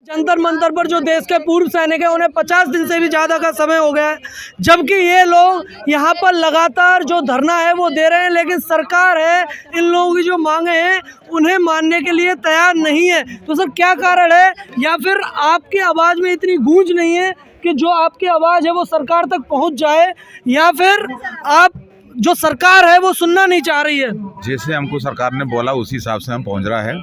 जंतर मंतर पर जो देश के पूर्व सैनिक हैं उन्हें 50 दिन से भी ज़्यादा का समय हो गया है, जबकि ये लोग यहाँ पर लगातार जो धरना है वो दे रहे हैं, लेकिन सरकार है इन लोगों की जो मांगे हैं उन्हें मानने के लिए तैयार नहीं है। तो सर क्या कारण है, या फिर आपकी आवाज़ में इतनी गूंज नहीं है कि जो आपकी आवाज़ है वो सरकार तक पहुँच जाए, या फिर आप जो सरकार है वो सुनना नहीं चाह रही है? जैसे हमको सरकार ने बोला उसी हिसाब से हम पहुंच रहा है,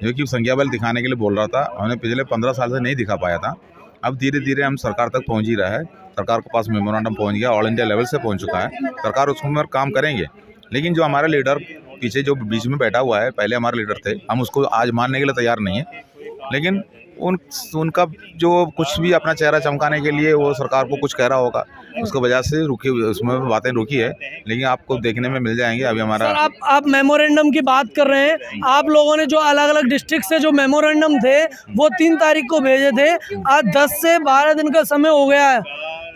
जो कि संख्या बल दिखाने के लिए बोल रहा था। हमने पिछले 15 साल से नहीं दिखा पाया था। अब धीरे धीरे हम सरकार तक पहुंच ही रहा है। सरकार के पास मेमोरेंडम पहुंच गया, ऑल इंडिया लेवल से पहुंच चुका है। सरकार उसमें और काम करेंगे, लेकिन जो हमारा लीडर पीछे जो बीच में बैठा हुआ है, पहले हमारे लीडर थे, हम उसको आज मानने के लिए तैयार नहीं है। लेकिन उनका जो कुछ भी अपना चेहरा चमकाने के लिए वो सरकार को कुछ कह रहा होगा, उसको वजह से रुकी, उसमें बातें रुकी है, लेकिन आपको देखने में मिल जाएंगे। अभी हमारा आप मेमोरेंडम की बात कर रहे हैं, आप लोगों ने जो अलग अलग डिस्ट्रिक्ट से जो मेमोरेंडम थे वो 3 तारीख को भेजे थे, आज 10 से 12 दिन का समय हो गया है,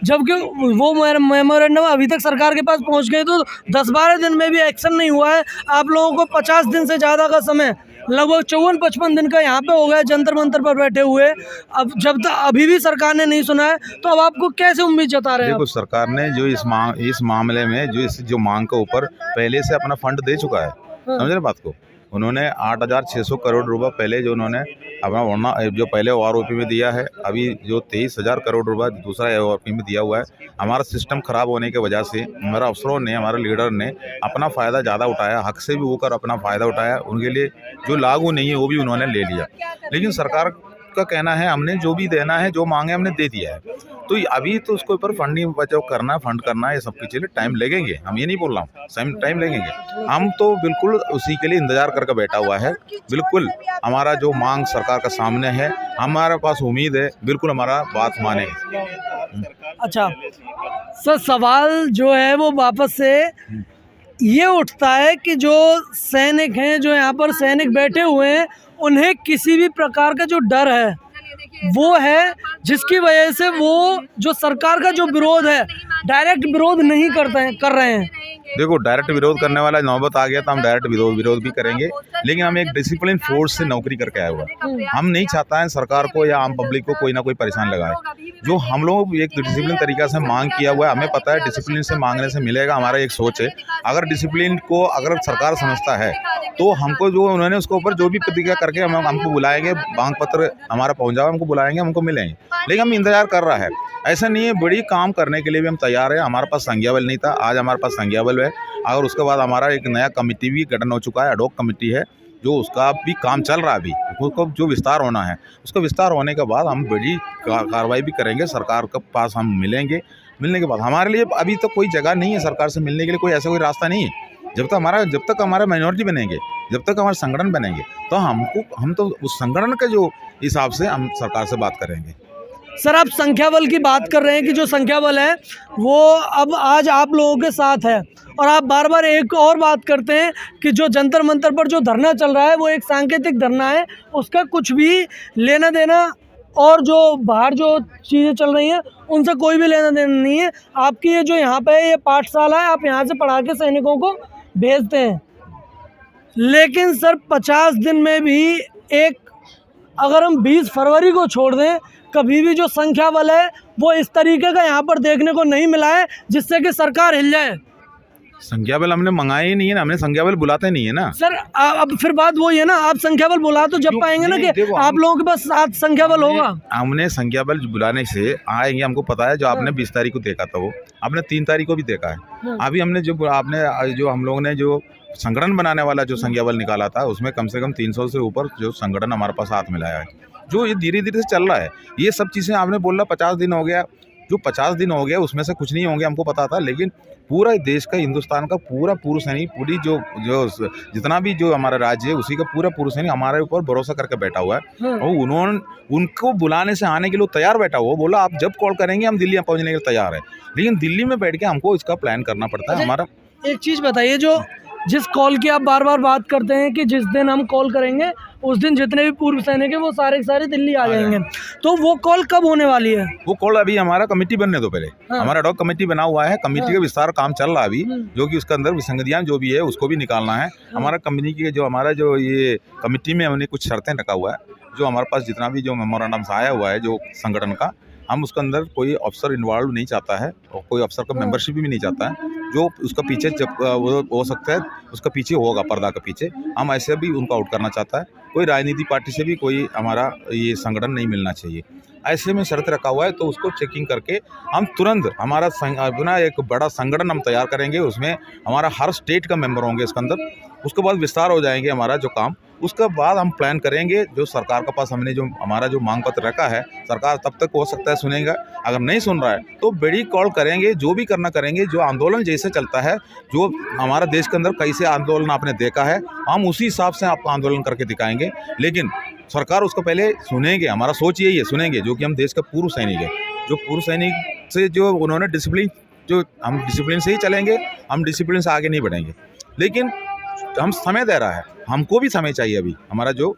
जबकि वो मेमोरेंडम अभी तक सरकार के पास पहुंच गए, तो 10-12 दिन में भी एक्शन नहीं हुआ है। आप लोगों को 50 दिन से ज़्यादा का समय, लगभग 54-55 दिन का यहाँ पे हो गया जंतर मंतर पर बैठे हुए। अब जब तक अभी भी सरकार ने नहीं सुना है, तो अब आपको कैसे उम्मीद जता रहे हैं? देखो, सरकार ने जो इस मामले में जो मांग के ऊपर पहले से अपना फंड दे चुका है। समझ रहे बात को? उन्होंने 8,600 करोड़ रुपए पहले जो उन्होंने अपना जो पहले OROP में दिया है, अभी जो 23,000 करोड़ रुपए दूसरा OROP में दिया हुआ है। हमारा सिस्टम खराब होने की वजह से हमारा अफसरों ने, हमारे लीडर ने अपना फ़ायदा ज़्यादा उठाया, हक से भी होकर अपना फ़ायदा उठाया। उनके लिए जो लागू नहीं है वो भी उन्होंने ले लिया। लेकिन सरकार का कहना है हमने जो भी देना है, जो मांगे हमने दे दिया है। तो अभी तो उसके ऊपर फंडिंग बचाव करना, फंड करना, ये सब के लिए टाइम लगेंगे। हम ये नहीं बोल रहा हूँ टाइम लगेंगे। हम तो बिल्कुल उसी के लिए इंतजार करके बैठा हुआ है। बिल्कुल हमारा जो मांग सरकार का सामने है, हमारे पास उम्मीद है बिल्कुल हमारा बात मानेगी। अच्छा सर, सवाल जो है वो वापस से ये उठता है कि जो सैनिक हैं, जो यहाँ पर सैनिक बैठे हुए हैं, उन्हें किसी भी प्रकार का जो डर है वो है, जिसकी वजह से वो जो सरकार का जो विरोध है, डायरेक्ट विरोध नहीं कर रहे हैं। देखो, डायरेक्ट विरोध करने वाला नौबत आ गया तो हम डायरेक्ट विरोध भी करेंगे, लेकिन हम एक डिसिप्लिन फोर्स से नौकरी करके आए हुआ है। हम नहीं चाहता है सरकार को या आम पब्लिक को कोई ना कोई परेशान लगाए। जो हम लोग एक डिसिप्लिन तरीका से मांग किया हुआ है, हमें पता है डिसिप्लिन से मांगने से मिलेगा। हमारा एक सोच है, अगर डिसिप्लिन को अगर सरकार समझता है तो हमको जो उन्होंने उसके ऊपर जो भी प्रतिक्रिया करके हमको बुलाएंगे, मांग पत्र हमारा पहुँच जाओ, हमको बुलाएंगे, हमको मिलेंगे। लेकिन हम इंतजार कर रहा है, ऐसा नहीं है। बड़ी काम करने के लिए भी हम तैयार है। हमारे पास संज्ञा बल नहीं था, आज हमारे पास संज्ञा बल है। और उसके बाद हमारा एक नया कमेटी भी गठन हो चुका है, एडहॉक कमेटी है, जो उसका भी काम चल रहा है। अभी उसको जो विस्तार होना है, उसका विस्तार होने के बाद हम बड़ी कार्रवाई भी करेंगे। सरकार के पास हम मिलेंगे। मिलने के बाद हमारे लिए अभी तो कोई जगह नहीं है सरकार से मिलने के लिए, कोई ऐसा कोई रास्ता नहीं है। जब तक हमारा माइनॉरिटी बनेंगे, जब तक हमारे संगठन बनेंगे, तो हम तो उस संगठन के जो हिसाब से हम सरकार से बात करेंगे। सर, आप संख्या बल की बात कर रहे हैं कि जो संख्या बल है वो अब आज आप लोगों के साथ है, और आप बार बार एक और बात करते हैं कि जो जंतर मंतर पर जो धरना चल रहा है वो एक सांकेतिक धरना है, उसका कुछ भी लेना देना और जो बाहर जो चीज़ें चल रही हैं उनसे कोई भी लेना देना नहीं है। आपकी ये जो यहाँ पे ये पाठशाला है, आप यहाँ से पढ़ा के सैनिकों को भेजते हैं। लेकिन सर 50 दिन में भी एक, अगर हम 20 फरवरी को छोड़ दें, कभी भी जो संख्या बल है वो इस तरीके का यहाँ पर देखने को नहीं मिला है जिससे कि सरकार हिल जाए। संख्या बल हमने मंगाए ही नहीं है ना, हमने संख्या बल बुलाते नहीं है ना सर। अब फिर बात वही है ना, आप संख्या बल बुला तो जब पाएंगे ना कि आप लोगों के पास साथ संख्या बल होगा। हमने संख्या बल बुलाने से आएंगे, हमको पता है। जो आपने 20 तारीख को देखा था वो आपने 3 तारीख को भी देखा है। अभी हमने जो हम लोगों ने जो संगठन बनाने वाला जो संख्या बल निकाला था, उसमें कम से कम 300 से ऊपर जो संगठन हमारे पास हाथ मिलाया है, जो ये धीरे धीरे से चल रहा है। ये सब चीज़ें आपने बोला 50 दिन हो गया, जो 50 दिन हो गया उसमें से कुछ नहीं होंगे, हमको पता था। लेकिन पूरा देश का, हिंदुस्तान का पूरा पुरुष सैनिक, पूरी जो जितना भी जो हमारा राज्य है उसी का पूरा पुरुष सैनिक हमारे ऊपर भरोसा करके बैठा हुआ है। और उनको बुलाने से आने के लिए तैयार बैठा हुआ, बोला आप जब कॉल करेंगे हम दिल्ली पहुँचने के लिए तैयार है। लेकिन दिल्ली में बैठ के हमको इसका प्लान करना पड़ता है। हमारा एक चीज़ बताइए, जो जिस कॉल की आप बार बार बात करते हैं कि जिस दिन हम कॉल करेंगे उस दिन जितने भी पूर्व सैनिक हैं वो सारे के सारे दिल्ली आ जाएंगे, तो वो कॉल कब होने वाली है? वो कॉल अभी हमारा कमेटी बनने दो पहले। हमारा एडहॉक कमेटी बना हुआ है, कमेटी का विस्तार काम चल रहा है अभी, जो कि उसके अंदर विसंगतियां जो भी है उसको भी निकालना है। हमारा कंपनी की जो हमारा जो ये कमेटी में हमने कुछ शर्तें रखा हुआ है, जो हमारे पास जितना भी जो मेमोरेंडम्स आया हुआ है जो संगठन का, हम उसके अंदर कोई अफसर इन्वॉल्व नहीं चाहता है और कोई अफसर का मेंबरशिप भी नहीं चाहता है। जो उसका पीछे जब वो हो सकता है उसका पीछे होगा, पर्दा के पीछे, हम ऐसे भी उनको आउट करना चाहता है। कोई राजनीति पार्टी से भी कोई हमारा ये संगठन नहीं मिलना चाहिए। ऐसे में शर्त रखा हुआ है, तो उसको चेकिंग करके हम तुरंत हमारा अपना एक बड़ा संगठन हम तैयार करेंगे। उसमें हमारा हर स्टेट का मेंबर होंगे इसके अंदर। उसके बाद विस्तार हो जाएंगे हमारा जो काम। उसके बाद हम प्लान करेंगे, जो सरकार के पास हमने जो हमारा जो मांग पत्र रखा है, सरकार तब तक हो सकता है सुनेगा, अगर नहीं सुन रहा है तो बड़ी कॉल करेंगे, जो भी करना करेंगे। जो आंदोलन जैसे चलता है, जो हमारा देश के अंदर कैसे आंदोलन आपने देखा है, हम उसी हिसाब से आपको आंदोलन करके दिखाएंगे। लेकिन सरकार उसको पहले सुनेंगे, हमारा सोच यही है, सुनेंगे। जो कि हम देश का पूर्व सैनिक है, जो पूर्व सैनिक से जो उन्होंने डिसिप्लिन, जो हम डिसिप्लिन से ही चलेंगे, हम डिसिप्लिन से आगे नहीं बढ़ेंगे। लेकिन हम समय दे रहा है, हमको भी समय चाहिए। अभी हमारा जो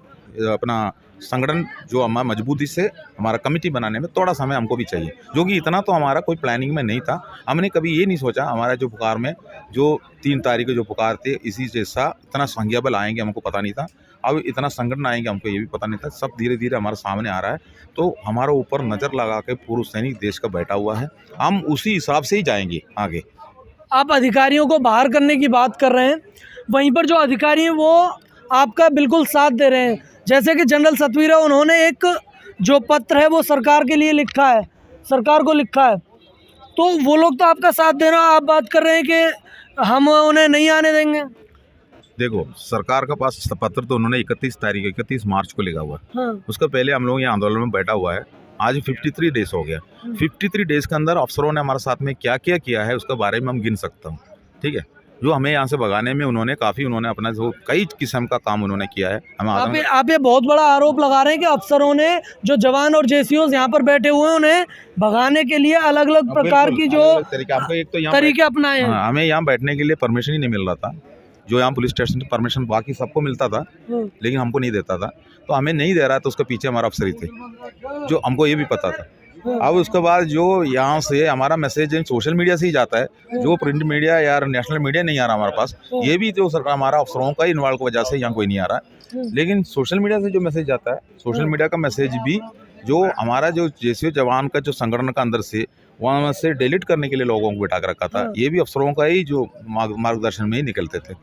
अपना संगठन जो हमारा मजबूती से हमारा कमेटी बनाने में थोड़ा समय हमको भी चाहिए, जो कि इतना तो हमारा कोई प्लानिंग में नहीं था। हमने कभी ये नहीं सोचा हमारा जो पुकार में जो 3 तारीख को जो पुकार थे, इसी जैसा इतना संख्या बल आएंगे, हमको पता नहीं था। अब इतना संगठन आएंगे, हमको ये भी पता नहीं था। सब धीरे धीरे हमारे सामने आ रहा है। तो हमारे ऊपर नज़र लगा के पूर्व सैनिक देश का बैठा हुआ है, हम उसी हिसाब से ही जाएंगे आगे। आप अधिकारियों को बाहर करने की बात कर रहे हैं, वहीं पर जो अधिकारी हैं वो आपका बिल्कुल साथ दे रहे हैं। जैसे कि जनरल सतवीर है, उन्होंने एक जो पत्र है वो सरकार के लिए लिखा है, सरकार को लिखा है, तो वो लोग तो आपका साथ दे रहे हैं। आप बात कर रहे हैं कि हम उन्हें नहीं आने देंगे। देखो, सरकार का पास पत्र तो उन्होंने 31 मार्च को लिखा हुआ है। हाँ। उसका पहले हम लोग यहाँ आंदोलन में बैठा हुआ है। आज 53 डेज हो गया। 53 डेज के अंदर अफसरों ने हमारे साथ में क्या क्या किया है उसके बारे में हम गिन सकता हूँ। ठीक है, जो हमें यहाँ से भगाने में उन्होंने अपना जो कई किस्म का काम उन्होंने किया है। आप ये बहुत बड़ा आरोप लगा रहे हैं कि अफसरों ने जो जवान और जेसीओ यहाँ पर बैठे हुए हैं उन्हें भगाने के लिए अलग अलग प्रकार की जो तरीके अपनाए हैं। हमें यहाँ बैठने के लिए परमिशन ही नहीं मिल रहा था। जो यहाँ पुलिस स्टेशन की परमिशन बाकी सबको मिलता था, लेकिन हमको नहीं देता था। तो हमें नहीं दे रहा था, उसके पीछे हमारा अफसर ही थे, जो हमको ये भी पता था। अब उसके बाद जो यहाँ से हमारा मैसेज सोशल मीडिया से ही जाता है, जो प्रिंट मीडिया या नेशनल मीडिया नहीं आ रहा हमारे पास। ये भी जो सरकार हमारा अफसरों का इन्वॉल्व की वजह से यहाँ कोई नहीं आ रहा है। लेकिन सोशल मीडिया से जो मैसेज जाता है, सोशल मीडिया का मैसेज भी जो हमारा जो जैसे जवान का जो संगठन का अंदर से वहाँ से डिलीट करने के लिए लोगों को बिठा कर रखा था, ये भी अफसरों का ही जो मार्गदर्शन में ही निकलते थे।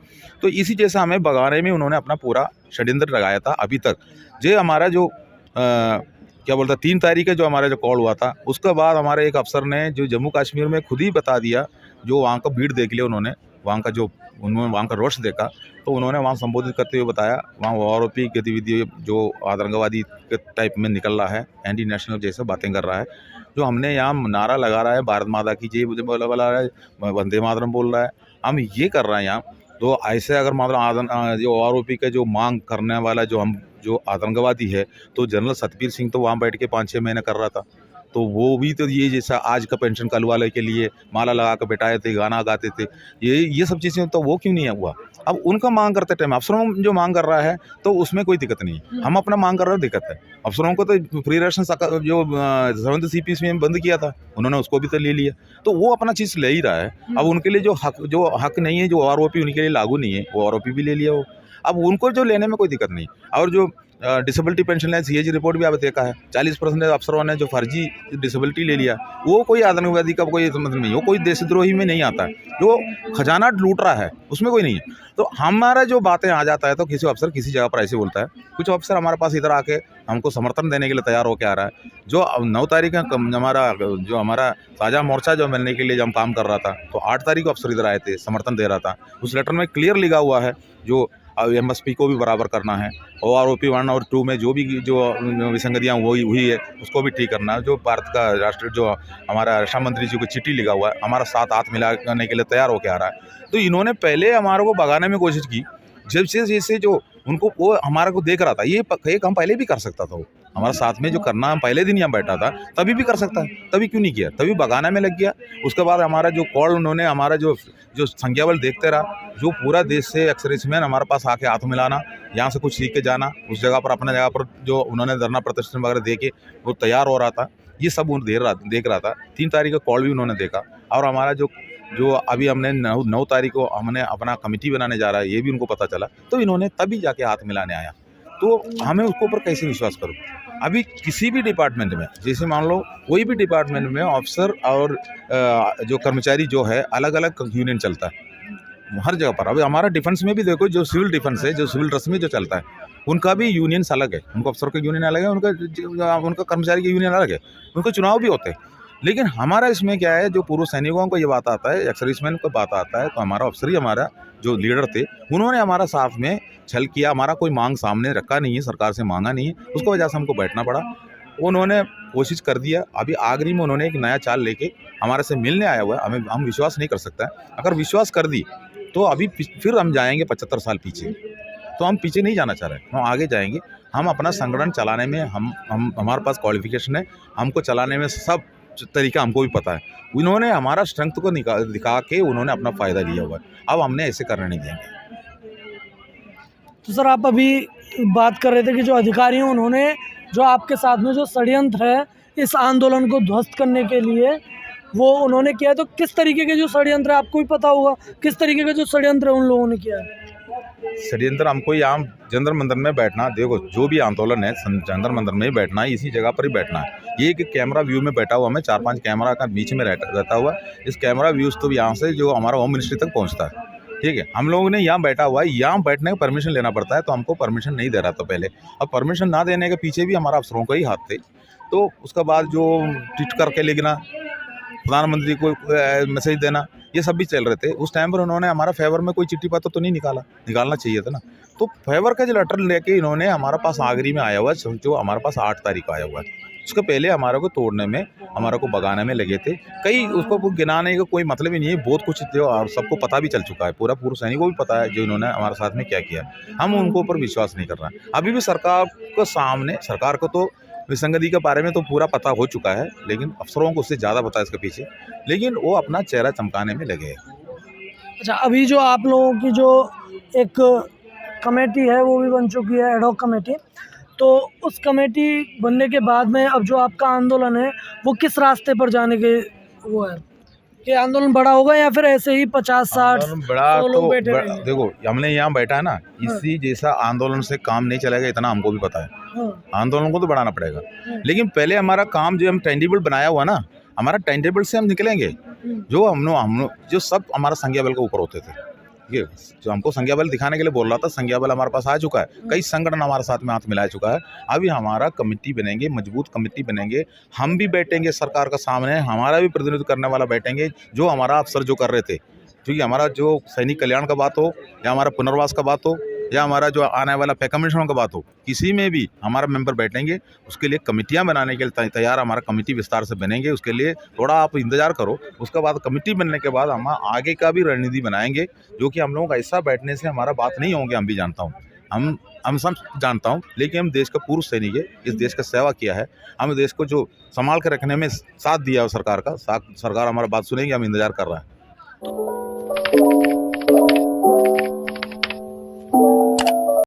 तो इसी जैसा हमें भगाने में उन्होंने अपना पूरा षड्यंत्र लगाया था। अभी तक जो हमारा जो क्या बोलता 3 तारीख है जो हमारा जो कॉल हुआ था, उसके बाद हमारे एक अफसर ने जो जम्मू कश्मीर में खुद ही बता दिया, जो वहाँ का भीड़ देख लिया उन्होंने, उन्होंने वहाँ का रोष देखा, तो उन्होंने वहाँ संबोधित करते हुए बताया वहाँ आरोपी गतिविधि जो आतंकवादी के टाइप में निकल रहा है, एंटी नेशनल जैसे बातें कर रहा है। जो हमने यहाँ नारा लगा रहा है भारत माता की जय मुझे बोला रहा है, वंदे मातरम बोल रहा है, हम ये कर रहे हैं यहाँ। तो ऐसे अगर मतलब जो आरोपी का जो मांग करने वाला जो आतंकवादी है, तो जनरल सतबीर सिंह तो वहाँ बैठ के 5-6 महीने कर रहा था। तो वो भी तो ये जैसा आज का पेंशन कलवाले के लिए माला लगा कर बैठाए थे, गाना गाते थे, ये सब चीज़ें, तो वो क्यों नहीं हुआ? अब उनका मांग करते टाइम अफसरों जो मांग कर रहा है तो उसमें कोई दिक्कत नहीं है, हम अपना मांग कर रहे हैं, दिक्कत है अफसरों को। तो फ्री राशन जो 70 CPC में बंद किया था उन्होंने, उसको भी तो ले लिया, तो वो अपना चीज़ ले ही रहा है। अब उनके लिए जो हक नहीं है, जो आरोपी उनके लिए लागू नहीं है, वो आरोपी भी ले लिया वो। अब उनको जो लेने में कोई दिक्कत नहीं। और जो डिसेबिलिटी पेंशन है, CAG रिपोर्ट भी आप देखा है, 40% अफसरों ने जो फर्जी डिसेबिलिटी ले लिया, वो कोई आतंकवादी का कोई मतलब नहीं, वो कोई देशद्रोही में नहीं आता है। जो खजाना लूट रहा है उसमें कोई नहीं है। तो हमारा जो बातें आ जाता है तो किसी अफसर किसी जगह पर ऐसे बोलता है, कुछ अफसर हमारे पास इधर आके हमको समर्थन देने के लिए तैयार होकर आ रहा है। जो 9 तारीख हमारा साझा मोर्चा जो मिलने के लिए जब हम काम कर रहा था, तो 8 तारीख को अफसर इधर आए थे, समर्थन दे रहा था। उस लेटर में क्लियर लिखा हुआ है जो MSP को भी बराबर करना है, और आरोपी 1 और 2 में जो विसंगतियाँ हुई है उसको भी ठीक करना है। जो भारत का राष्ट्र जो हमारा रक्षा मंत्री जी को चिट्ठी लिखा हुआ है, हमारा साथ हाथ मिलाने के लिए तैयार होकर आ रहा है। तो इन्होंने पहले हमारे को भगाने में कोशिश की, जैसे जो उनको वो हमारे को देख रहा था, ये काम पहले भी कर सकता था। वो हमारा साथ में जो करना, हम पहले दिन यहाँ बैठा था, तभी भी कर सकता है, तभी क्यों नहीं किया? तभी भगाने में लग गया। उसके बाद हमारा जो कॉल उन्होंने हमारा जो संख्या बल देखते रहा, जो पूरा देश से एक्सरेसमैन हमारे पास आके हाथ मिलाना, यहाँ से कुछ सीख के जाना, उस जगह पर अपने जगह पर जो उन्होंने धरना प्रदर्शन वगैरह दे के वो तैयार हो रहा था, ये सब वो देख रहा था। 3 तारीख का कॉल भी उन्होंने देखा। और हमारा जो अभी हमने 9 तारीख को हमने अपना कमेटी बनाने जा रहा है, ये भी उनको पता चला, तो इन्होंने तभी जाके हाथ मिलाने आया। तो हमें उसके ऊपर कैसे विश्वास करूँ। अभी किसी भी डिपार्टमेंट में, जैसे मान लो कोई भी डिपार्टमेंट में ऑफिसर और जो कर्मचारी जो है अलग अलग यूनियन चलता है हर जगह पर। अभी हमारा डिफेंस में भी देखो, जो सिविल डिफेंस है, जो सिविल ड्रेस में जो चलता है, उनका भी यूनियंस अलग है, उनका अफसरों के यूनियन अलग है, उनका कर्मचारी के यूनियन अलग है, उनके चुनाव भी होते हैं। लेकिन हमारा इसमें क्या है, जो पूर्व सैनिकों को ये बात आता है, एक्स सर्विसमैन को बात आता है, तो हमारा अफसर ही, हमारा जो लीडर थे, उन्होंने हमारा साथ में छल किया, हमारा कोई मांग सामने रखा नहीं है, सरकार से मांगा नहीं है, उसकी वजह से हमको बैठना पड़ा। उन्होंने कोशिश कर दिया, अभी आखिरी में उन्होंने एक नया चाल लेके हमारे से मिलने आया हुआ है। हम विश्वास नहीं कर सकता है, अगर विश्वास कर दी तो अभी फिर हम जाएंगे 75 साल पीछे। तो हम पीछे नहीं जाना चाह रहे, हम आगे जाएंगे। हम अपना संगठन चलाने में हम हमारे पास क्वालिफिकेशन है, हमको चलाने में सब तरीका हमको भी पता है। उन्होंने हमारा स्ट्रेंथ को दिखा के उन्होंने अपना फ़ायदा लिया हुआ है, अब हमने ऐसे करने नहीं देंगे। तो सर, आप अभी बात कर रहे थे कि जो अधिकारी हैं उन्होंने जो आपके साथ में जो षड्यंत्र है इस आंदोलन को ध्वस्त करने के लिए वो उन्होंने किया है, तो किस तरीके के जो षड्यंत्र है आपको भी पता होगा, किस तरीके का जो षड्यंत्र उन लोगों ने किया है? षड्यंत्र हमको यहाँ जंतर मंदिर में बैठना, देखो जो भी आंदोलन है जंतर मंदिर में ही बैठना है, इसी जगह पर ही बैठना है। ये एक कैमरा व्यू में बैठा हुआ, हमें 4-5 कैमरा का बीच में रहता हुआ, इस कैमरा व्यूज़ तो यहाँ से जो हमारा होम मिनिस्ट्री तक पहुँचता है, ठीक है। हम लोगों ने यहाँ बैठा हुआ है, यहाँ बैठने का परमिशन लेना पड़ता है, तो हमको परमिशन नहीं दे रहा था पहले। अब परमिशन ना देने के पीछे भी हमारा अफसरों का ही हाथ थे। तो उसके बाद जो ट्वीट करके लिखना, प्रधानमंत्री को मैसेज देना, ये सब भी चल रहे थे। उस टाइम पर उन्होंने हमारा फेवर में कोई चिट्ठी पत्र तो नहीं निकालना चाहिए था ना। तो फेवर का जो लेटर लेके इन्होंने हमारा पास आखिरी में आया हुआ है, जो हमारे पास 8 तारीख को आया हुआ है। उसके पहले हमारे को तोड़ने में, हमारे को भगाने में लगे थे कई। उसको गिनाने का कोई मतलब ही नहीं है, बहुत कुछ जो और सबको पता भी चल चुका है, पूरा पूर्व सैनिक को भी पता है जो इन्होंने हमारे साथ में क्या किया। हम उनको ऊपर विश्वास नहीं कर रहे हैं। अभी भी सरकार को सामने, सरकार को तो विसंगति के बारे में तो पूरा पता हो चुका है, लेकिन अफसरों को उससे ज़्यादा पता है इसके पीछे, लेकिन वो अपना चेहरा चमकाने में लगे हैं। अच्छा, अभी जो आप लोगों की जो एक कमेटी है वो भी बन चुकी है, एडहॉक कमेटी, तो उस कमेटी बनने के बाद में अब जो आपका आंदोलन है वो किस रास्ते पर जाने के वो है? ये आंदोलन बड़ा होगा या फिर ऐसे ही 50-60 बड़ा लोग तो बैठे रहेंगे? देखो, हमने यहाँ बैठा है ना, इसी जैसा आंदोलन से काम नहीं चलेगा, इतना हमको भी पता है। हाँ, आंदोलन को तो बढ़ाना पड़ेगा, लेकिन पहले हमारा काम जो हम टाइम टेबल बनाया हुआ ना, हमारा टाइम टेबल से हम निकलेंगे। जो हम जो सब हमारा संज्ञा बल के ऊपर होते थे, ये जो हमको संज्ञा बल दिखाने के लिए बोल रहा था, संज्ञा बल हमारे पास आ चुका है, कई संगठन हमारे साथ में हाथ मिला चुका है। अभी हमारा कमेटी बनेंगे, मजबूत कमेटी बनेंगे, हम भी बैठेंगे सरकार का सामने, हमारा भी प्रतिनिधित्व करने वाला बैठेंगे, जो हमारा अफसर जो कर रहे थे, क्योंकि हमारा जो सैनिक कल्याण का बात हो या हमारा पुनर्वास का बात हो या हमारा जो आने वाला पे कमीशनों का बात हो, किसी में भी हमारा मेंबर बैठेंगे। उसके लिए कमेटियां बनाने के लिए तैयार, हमारा कमेटी विस्तार से बनेंगे, उसके लिए थोड़ा आप इंतजार करो। उसके बाद कमेटी बनने के बाद हम आगे का भी रणनीति बनाएंगे, जो कि हम लोग ऐसा बैठने से हमारा बात नहीं होंगे। हम भी जानता हूँ, हम सब जानता हूँ, लेकिन हम देश का पूर्व सैनिक है, इस देश का सेवा किया है, हम देश को जो संभाल कर रखने में साथ दिया है सरकार का, सरकार हमारा बात सुनेगी, हम इंतजार कर रहे हैं।